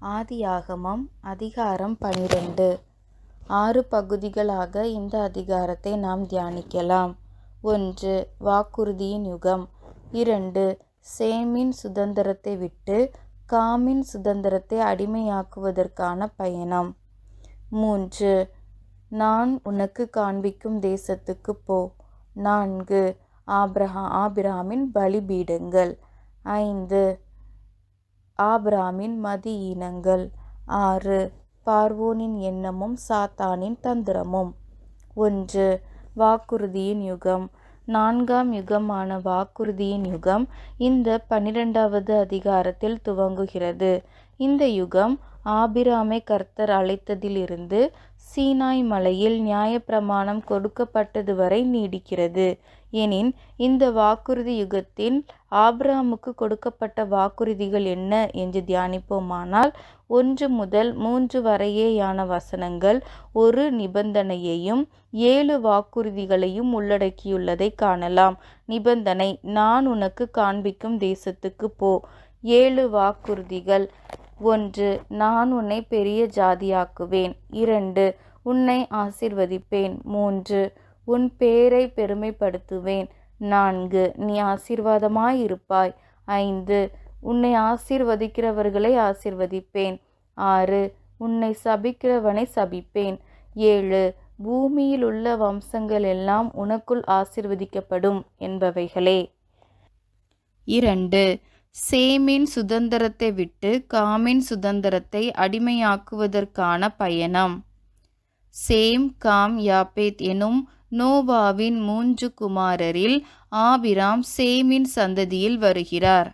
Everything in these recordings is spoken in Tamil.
ஆதியாகமம் அதிகாரம் 12. 6 பகுதிகளாக இந்த அதிகாரத்தை நாம் தியானிக்கலாம். 1. வாக்குறுதியின் யுகம். 2. சேமின் சுதந்திரத்தை விட்டு காமின் சுதந்திரத்தை அடிமையாக்குவதற்கான பயணம். 3. நான் உனக்கு காண்பிக்கும் தேசத்துக்கு போ. 4. ஆபிராமின் பலிபீடங்கள். 5. ஆபிராமின் மதியீனங்கள். 6. பார்வோனின் எண்ணமும் சாத்தானின் தந்திரமும். 1. வாக்குறுதியின் யுகம். 4ஆம் யுகமான வாக்குறுதியின் யுகம் இந்த 12வது அதிகாரத்தில் துவங்குகிறது. இந்த யுகம் ஆபிராமை கர்த்தர் அழைத்ததிலிருந்து சீனாய் மலையில் நியாயப்பிரமாணம் கொடுக்கப்பட்டது வரை நீடிக்கிறது. எனின் இந்த வாக்குறுதி யுகத்தில் ஆபிராமுக்கு கொடுக்கப்பட்ட வாக்குறுதிகள் என்ன என்று தியானிப்போமானால் 1 முதல் 3 வரையேயான வசனங்கள் ஒரு நிபந்தனையையும் 7 வாக்குறுதிகளையும் உள்ளடக்கியுள்ளதை காணலாம். நிபந்தனை: நான் உனக்கு காண்பிக்கும் தேசத்துக்கு போ. 7 வாக்குறுதிகள்: 1. நான் உன்னை பெரிய ஜாதியாக்குவேன். 2. உன்னை ஆசீர்வதிப்பேன். 3. உன் பேரை பெருமைப்படுத்துவேன். 4. நீ ஆசீர்வாதமாயிருப்பாய். 5. உன்னை ஆசீர்வதிக்கிறவர்களை ஆசீர்வதிப்பேன். 6. உன்னை சபிக்கிறவனை சபிப்பேன். 7. பூமியில் உள்ள வம்சங்கள் எல்லாம் உனக்குள் ஆசீர்வதிக்கப்படும் என்பவைகளே. 2. சேமின் சுதந்திரத்தை விட்டு காமின் சுதந்திரத்தை அடிமையாக்குவதற்கான பயணம். சேம், காம், யாப்பேத் எனும் நோவாவின் 3 குமாரரில் ஆபிராம் சேமின் சந்ததியில் வருகிறார்.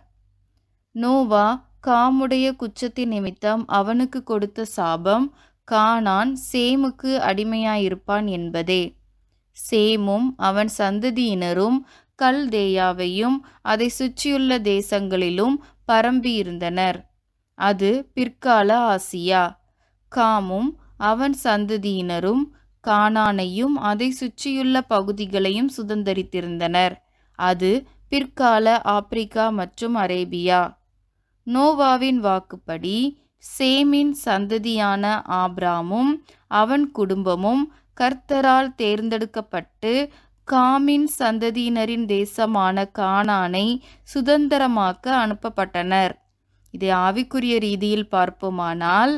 நோவா காமுடைய குற்றத்தின் நிமித்தம் அவனுக்கு கொடுத்த சாபம் கானான் சேமுக்கு அடிமையாயிருப்பான் என்பதே. சேமும் அவன் சந்ததியினரும் கல்தேயாவையும் அதை சுற்றியுள்ள தேசங்களிலும் பரம்பியிருந்தனர். அது பிற்கால ஆசியா. காமும் அவன் சந்ததியினரும் கானானையும் அதை சுற்றியுள்ள பகுதிகளையும் சுதந்தரித்திருந்தனர். அது பிற்கால ஆப்பிரிக்கா மற்றும் அரேபியா. நோவாவின் வாக்குப்படி சேமின் சந்ததியான ஆபிராமும் அவன் குடும்பமும் கர்த்தரால் தேர்ந்தெடுக்கப்பட்டு காமின் சந்ததியினரின் தேசமான கானானை சுதந்திரமாக்க அனுப்பப்பட்டனர். இதை ஆவிக்குரிய ரீதியில் பார்ப்போமானால்,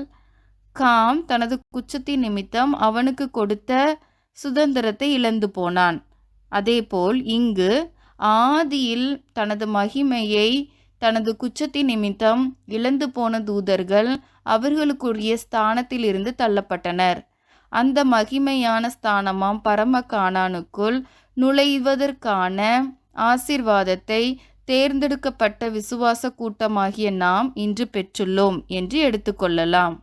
காம் தனது குற்றத்தின் நிமித்தம் அவனுக்கு கொடுத்த சுதந்திரத்தை இழந்து போனான். அதேபோல் இங்கு ஆதியில் தனது மகிமையை தனது குற்றத்தின் நிமித்தம் இழந்து போன தூதர்கள் அவர்களுக்குரிய ஸ்தானத்தில் இருந்து தள்ளப்பட்டனர். அந்த மகிமையான ஸ்தானமாம் பரம கானானுக்குள் நுழைவதற்கான ஆசீர்வாதத்தை தேர்ந்தெடுக்கப்பட்ட விசுவாச கூட்டமாகிய நாம் இன்று பெற்றுள்ளோம் என்று எடுத்துக்கொள்ளலாம்.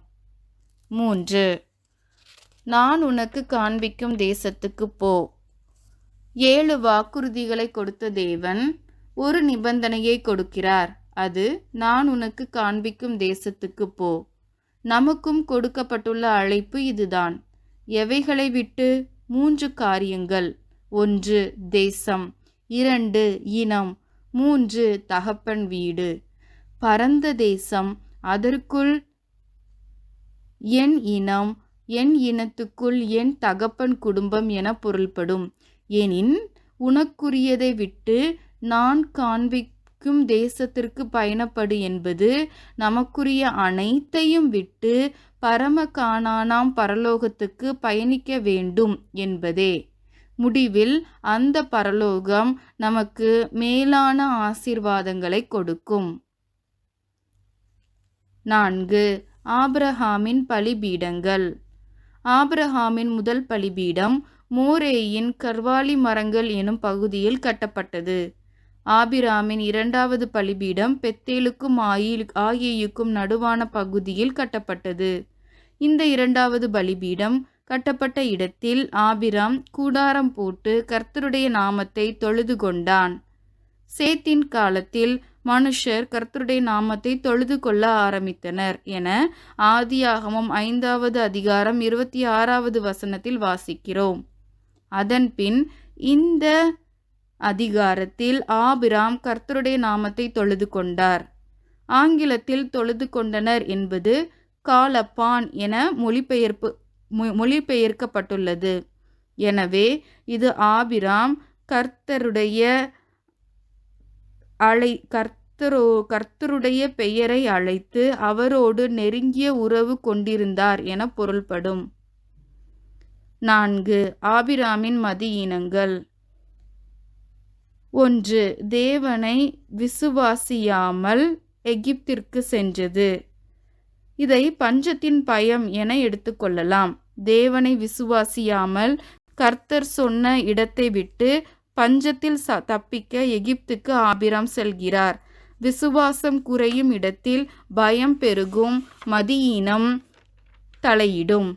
3. நான் உனக்கு காண்பிக்கும் தேசத்துக்கு போ. 7 வாக்குறுதிகளை கொடுத்த தேவன் ஒரு நிபந்தனையை கொடுக்கிறார். அது நான் உனக்கு காண்பிக்கும் தேசத்துக்கு போ. நமக்கும் கொடுக்கப்பட்டுள்ள அழைப்பு இதுதான். எவைகளை விட்டு? 3 காரியங்கள். 1. தேசம். 2. இனம். 3. தகப்பன் வீடு. பரந்த தேசம், அதற்குள் என் இனம், என் இனத்துக்குள் என் தகப்பன் குடும்பம் என பொருள்படும். எனின் உனக்குரியதை விட்டு நான் காண்பிக்கும் தேசத்திற்கு பயணப்படு என்பது நமக்குரிய அனைத்தையும் விட்டு பரம கானானாம் பரலோகத்துக்கு பயணிக்க வேண்டும் என்பதே. முடிவில் அந்த பரலோகம் நமக்கு மேலான ஆசீர்வாதங்களை கொடுக்கும். 4. ஆபிரகாமின் பலிபீடங்கள். ஆபிரகாமின் முதல் பலிபீடம் மோரேயின் கர்வாலி மரங்கள் எனும் பகுதியில் கட்டப்பட்டது. ஆபிராமின் 2வது பலிபீடம் பெத்தேலுக்கும் ஆயேயுக்கும் நடுவான பகுதியில் கட்டப்பட்டது. இந்த 2வது பலிபீடம் கட்டப்பட்ட இடத்தில் ஆபிராம் கூடாரம் போட்டு கர்த்தருடைய நாமத்தை தொழுது கொண்டான். சேத்தின் காலத்தில் மனுஷர் கர்த்தருடைய நாமத்தை தொழுது கொள்ள ஆரம்பித்தனர் என ஆதியாகமம் 5வது அதிகாரம் 26வது வசனத்தில் வாசிக்கிறோம். அதன்பின் இந்த அதிகாரத்தில் ஆபிராம் கர்த்தருடைய நாமத்தை தொழுது கொண்டார். ஆங்கிலத்தில் தொழுது கொண்டனர் என்பது கால் அப்பான் என மொழிபெயர்க்கப்பட்டுள்ளது. எனவே இது ஆபிராம் கர்த்தருடைய பெயரை அழைத்து அவரோடு நெருங்கிய உறவு கொண்டிருந்தார் என பொருள்படும். 4. ஆபிராமின் மதியீனங்கள். 1. தேவனை விசுவாசியாமல் எகிப்திற்கு சென்றது. இதை பஞ்சத்தின் பயம் என எடுத்துக்கொள்ளலாம். தேவனை விசுவாசியாமல் கர்த்தர் சொன்ன இடத்தை விட்டு பஞ்சத்தில் தப்பிக்க எகிப்துக்கு ஆபிராம் செல்கிறார். விசுவாசம் குறையும் இடத்தில் பயம் பெருகும், மதியீனம் தலையிடும்.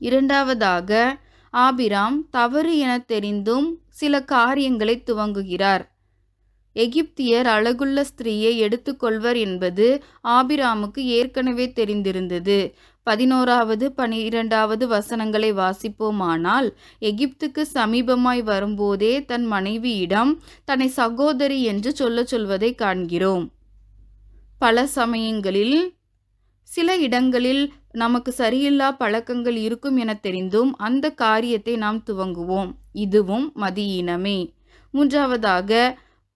2. ஆபிராம் தவறு என தெரிந்தும் சில காரியங்களை துவங்குகிறார். எகிப்தியர் அழகுள்ள ஸ்திரீயை எடுத்துக்கொள்வர் என்பது ஆபிராமுக்கு ஏற்கனவே தெரிந்திருந்தது. 11, 12 வசனங்களை வாசிப்போமானால், எகிப்துக்கு சமீபமாய் வரும்போதே தன் மனைவியிடம் தன்னை சகோதரி என்று சொல்வதை காண்கிறோம். பல சமயங்களில் சில இடங்களில் நமக்கு சரியில்லா பழக்கங்கள் இருக்கும் என தெரிந்தும் அந்த காரியத்தை நாம் துவங்குவோம். இதுவும் மதியீனமே. 3.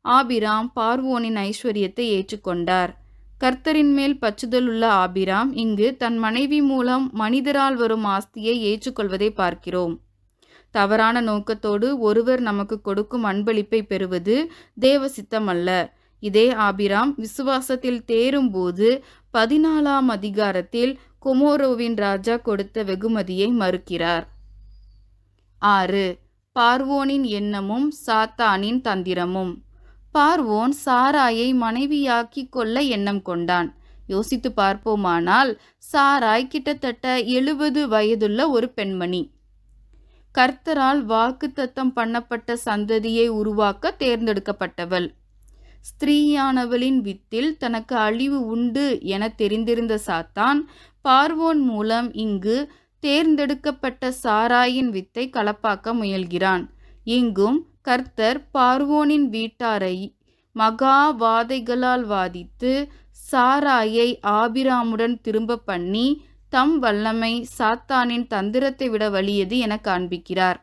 ஆபிராம் பார்வோனின் ஐஸ்வர்யத்தை ஏற்றுக்கொண்டார். கர்த்தரின் மேல் பற்றுதலுள்ள ஆபிராம் இங்கு தன் மனைவி மூலம் மனிதரால் வரும் ஆஸ்தியை ஏற்றுக்கொள்வதை பார்க்கிறோம். தவறான நோக்கத்தோடு ஒருவர் நமக்கு கொடுக்கும் அன்பளிப்பை பெறுவது தேவ சித்தமல்ல. இதே ஆபிராம் விசுவாசத்தில் தேறும்போது 14 அதிகாரத்தில் கொமோரோவின் ராஜா கொடுத்த வெகுமதியை மறுக்கிறார். 6. பார்வோனின் எண்ணமும் சாத்தானின் தந்திரமும். பார்வோன் சாராயை மனைவியாக்கி கொள்ள எண்ணம் கொண்டான். யோசித்து பார்ப்போமானால், சாராய் கிட்டத்தட்ட 70 வயதுள்ள ஒரு பெண்மணி. கர்த்தரால் வாக்குத்தத்தம் பண்ணப்பட்ட சந்ததியை உருவாக்க தேர்ந்தெடுக்கப்பட்டவள். ஸ்திரீயானவளின் வித்தில் தனக்கு அழிவு உண்டு என தெரிந்திருந்த சாத்தான் பார்வோன் மூலம் இங்கு தேர்ந்தெடுக்கப்பட்ட சாராயின் வித்தை கலப்பாக்க முயல்கிறான். இங்கும் கர்த்தர் பார்வோனின் வீட்டாரை மகா வாதைகளால் வாதித்து சாராயை ஆபிராமுடன் திரும்ப பண்ணி தம் வல்லமை சாத்தானின் தந்திரத்தை விட வலியது என காண்பிக்கிறார்.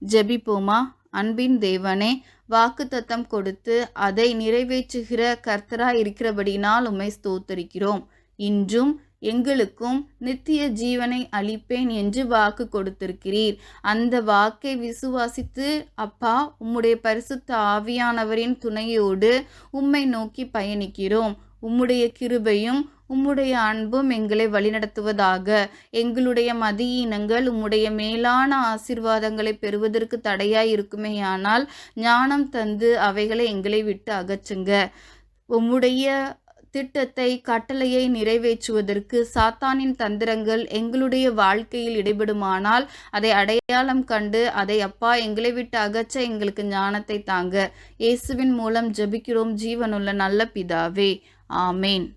ஜெபிப்போமா? அன்பின் தேவனே, வாக்குத்தத்தம் கொடுத்து அதை நிறைவேற்றுகிற கர்த்தராய் இருக்கிறபடினால் உம்மை ஸ்தோத்தரிக்கிறோம். இன்றும் எங்களுக்கும் நித்திய ஜீவனை அளிப்பேன் என்று வாக்கு கொடுத்திருக்கிறீர். அந்த வாக்கை விசுவாசித்து அப்பா, உம்முடைய பரிசுத்த ஆவியானவரின் துணையோடு உம்மை நோக்கி பயணிக்கிறோம். உம்முடைய கிருபையும் உம்முடைய அன்பும் எங்களை வழிநடத்துவதாக. எங்களுடைய மதியீனங்கள் உம்முடைய மேலான ஆசீர்வாதங்களை பெறுவதற்கு தடையாய் இருக்குமேயானால் ஞானம் தந்து அவைகளை எங்களை விட்டு அகற்றுங்க. உம்முடைய திட்டத்தை, கட்டளையை நிறைவேற்றுவதற்கு சாத்தானின் தந்திரங்கள் எங்களுடைய வாழ்க்கையில் இடைபடுமானால் அதை அடையாளம் கண்டு அதை அப்பா எங்களை விட்டு அகற்ற எங்களுக்கு ஞானத்தை தாங்க. இயேசுவின் மூலம் ஜெபிக்கிறோம் ஜீவனுள்ள நல்ல பிதாவே. ஆமேன்.